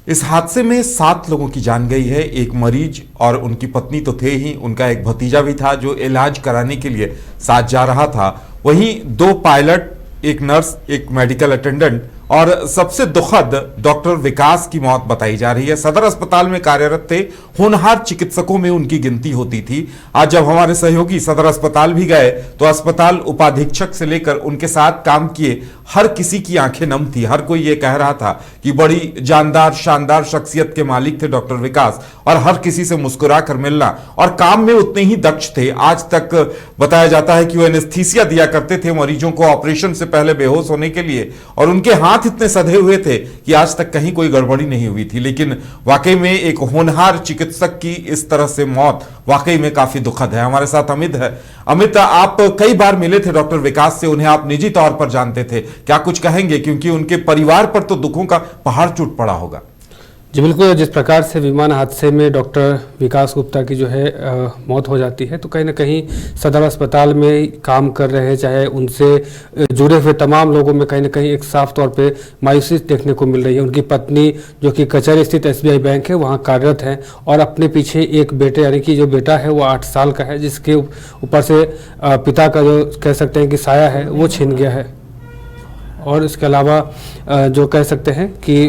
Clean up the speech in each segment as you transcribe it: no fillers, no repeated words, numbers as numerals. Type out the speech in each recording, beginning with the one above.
इस हादसे में 7 लोगों की जान गई है। एक मरीज और उनकी पत्नी तो थे ही, उनका एक भतीजा भी था जो इलाज कराने के लिए साथ जा रहा था। वहीं 2 पायलट, एक नर्स, एक मेडिकल अटेंडेंट और सबसे दुखद डॉक्टर विकास की मौत बताई जा रही है। सदर अस्पताल में कार्यरत थे, होनहार चिकित्सकों में उनकी गिनती होती थी। आज जब हमारे सहयोगी सदर अस्पताल भी गए तो अस्पताल उपाधीक्षक से लेकर उनके साथ काम किए हर किसी की आंखें नम थी। हर कोई ये कह रहा था कि बड़ी जानदार शानदार शख्सियत के मालिक थे डॉक्टर विकास, और हर किसी से मुस्कुरा कर मिलना और काम में उतने ही दक्ष थे। आज तक बताया जाता है कि वो एनेस्थीसिया दिया करते थे मरीजों को ऑपरेशन से पहले बेहोश होने के लिए, और उनके हाथ इतने सधे हुए थे कि आज तक कहीं कोई गड़बड़ी नहीं हुई थी। लेकिन वाकई में एक होनहार चिकित्सक की इस तरह से मौत वाकई में काफी दुखद है। हमारे साथ अमित है। अमित, आप कई बार मिले थे डॉक्टर विकास से, उन्हें आप निजी तौर पर जानते थे, क्या कुछ कहेंगे? क्योंकि उनके परिवार पर तो दुखों का पहाड़ टूट पड़ा होगा। जी बिल्कुल, जिस प्रकार से विमान हादसे में डॉक्टर विकास गुप्ता की जो है मौत हो जाती है, तो कहीं ना कहीं सदर अस्पताल में काम कर रहे हैं, चाहे उनसे जुड़े हुए तमाम लोगों में कहीं ना कहीं एक साफ तौर पे मायूसी देखने को मिल रही है। उनकी पत्नी जो कि कचहरी स्थित SBI बैंक है वहाँ कार्यरत हैं, और अपने पीछे एक बेटे, यानी कि जो बेटा है वो 8 साल का है, जिसके ऊपर से पिता का जो कह सकते हैं कि साया है वो छिन गया है। और इसके अलावा जो कह सकते हैं कि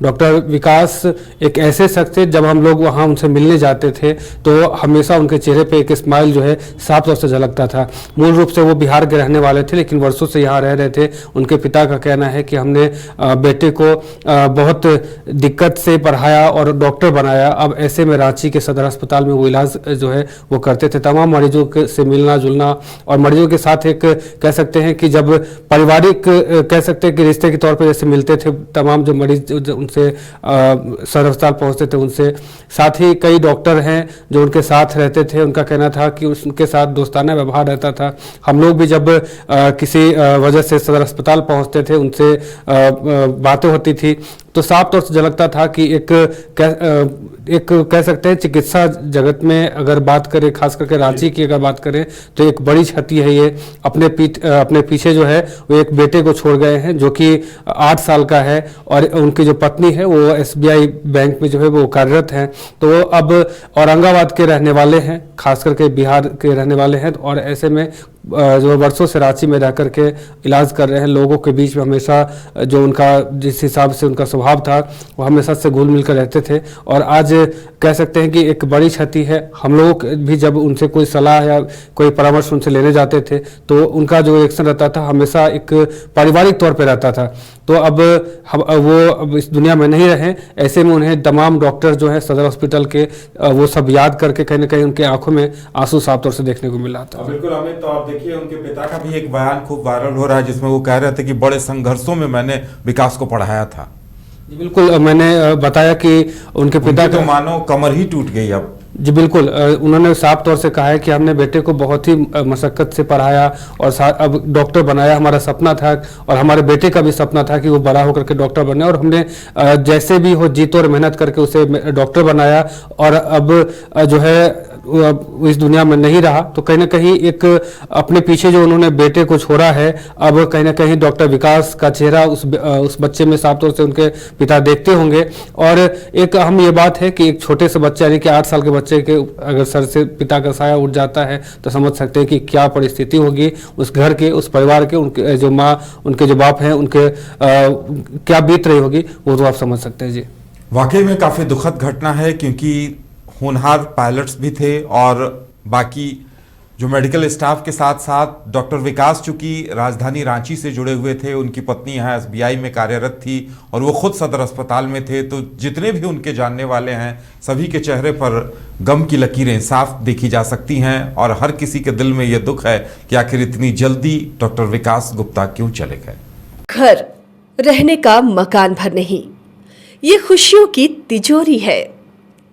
डॉक्टर विकास एक ऐसे शख्स थे, जब हम लोग वहाँ उनसे मिलने जाते थे तो हमेशा उनके चेहरे पे एक स्माइल जो है साफ तौर से झलकता था। मूल रूप से वो बिहार के रहने वाले थे, लेकिन वर्षों से यहाँ रह रहे थे। उनके पिता का कहना है कि हमने बेटे को बहुत दिक्कत से पढ़ाया और डॉक्टर बनाया। अब ऐसे में रांची के सदर अस्पताल में वो इलाज जो है वो करते थे। तमाम मरीजों से मिलना जुलना और मरीजों के साथ एक कह सकते हैं कि जब पारिवारिक कह सकते हैं कि रिश्ते के तौर पे जैसे मिलते थे तमाम जो मरीज उनसे सदर अस्पताल पहुंचते थे उनसे, साथ ही कई डॉक्टर हैं जो उनके साथ रहते थे। उनका कहना था कि उनके साथ दोस्ताना व्यवहार रहता था। हम लोग भी जब किसी वजह से सदर अस्पताल पहुंचते थे, उनसे बातें होती थी, तो साफ तौर से झलकता था कि एक कह सकते हैं चिकित्सा जगत में अगर बात करें, खास करके रांची की अगर बात करें, तो एक बड़ी क्षति है ये। अपने पीछे जो है वो एक बेटे को छोड़ गए हैं जो कि 8 साल का है, और उनकी जो पत्नी है वो SBI बैंक में जो है वो कार्यरत हैं। तो अब औरंगाबाद के रहने वाले हैं, खास करके बिहार के रहने वाले हैं, और ऐसे में जो वर्षों से रांची में रह करके इलाज कर रहे हैं। लोगों के बीच में हमेशा जो उनका जिस हिसाब से उनका स्वभाव था वो हमेशा से घुल मिल कर रहते थे, और आज कह सकते हैं कि एक बड़ी क्षति है। हम लोग भी जब उनसे कोई सलाह या कोई परामर्श उनसे लेने जाते थे तो उनका जो रिएक्शन रहता था हमेशा एक पारिवारिक तौर पर रहता था। तो अब वो इस दुनिया में नहीं रहे, ऐसे में उन्हें तमाम डॉक्टर जो है सदर हॉस्पिटल के वो सब याद करके कहीं ना कहीं उनके आंखों में आंसू साफ तौर से देखने को मिल रहा था। बिल्कुल अमित, तो आप देखिए उनके पिता का भी एक बयान खूब वायरल हो रहा है जिसमें वो कह रहे थे कि बड़े संघर्षों में मैंने विकास को पढ़ाया था। जी बिल्कुल, मैंने बताया कि उनके पिता तो मानो कमर ही टूट गई अब। जी बिल्कुल, उन्होंने साफ तौर से कहा है कि हमने बेटे को बहुत ही मशक्कत से पढ़ाया और अब डॉक्टर बनाया। हमारा सपना था और हमारे बेटे का भी सपना था कि वो बड़ा होकर के डॉक्टर बने, और हमने जैसे भी हो जीत और मेहनत करके उसे डॉक्टर बनाया। और अब जो है इस दुनिया में नहीं रहा, तो कहीं ना कहीं एक अपने पीछे जो उन्होंने बेटे को छोड़ा है, अब कहीं ना कहीं डॉक्टर विकास का चेहरा उस बच्चे में साफ तौर से उनके पिता देखते होंगे। और एक अहम ये बात है कि एक छोटे से बच्चे यानी कि 8 साल के बच्चे के अगर सर से पिता का साया उठ जाता है तो समझ सकते हैं कि क्या परिस्थिति होगी उस घर के, उस परिवार के, उनके जो माँ, उनके जो बाप हैं, उनके क्या बीत रही होगी, वो तो आप समझ सकते हैं। जी वाकई में काफी दुखद घटना है, क्योंकि होनहार पायलट्स भी थे और बाकी जो मेडिकल स्टाफ के साथ साथ डॉक्टर विकास चूंकि राजधानी रांची से जुड़े हुए थे, उनकी पत्नी यहाँ SBI में कार्यरत थी और वो खुद सदर अस्पताल में थे, तो जितने भी उनके जानने वाले हैं सभी के चेहरे पर गम की लकीरें साफ देखी जा सकती हैं, और हर किसी के दिल में ये दुख है कि आखिर इतनी जल्दी डॉक्टर विकास गुप्ता क्यों चले गए। घर रहने का मकान भर नहीं, ये खुशियों की तिजोरी है।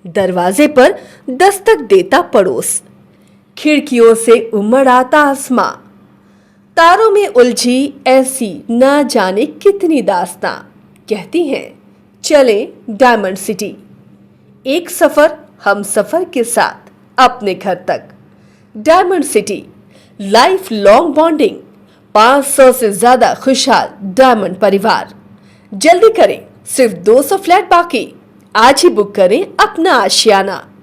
दरवाजे पर दस्तक देता पड़ोस, खिड़कियों से उमड़ आता आसमां, तारों में उलझी ऐसी ना जाने कितनी दास्तां। कहती हैं चले डायमंड सिटी, एक सफर हम सफर के साथ अपने घर तक। Diamond city, life long bonding, 500 से ज्यादा खुशहाल डायमंड परिवार। जल्दी करें, सिर्फ 200 फ्लैट बाकी। आज ही बुक करें अपना आशियाना।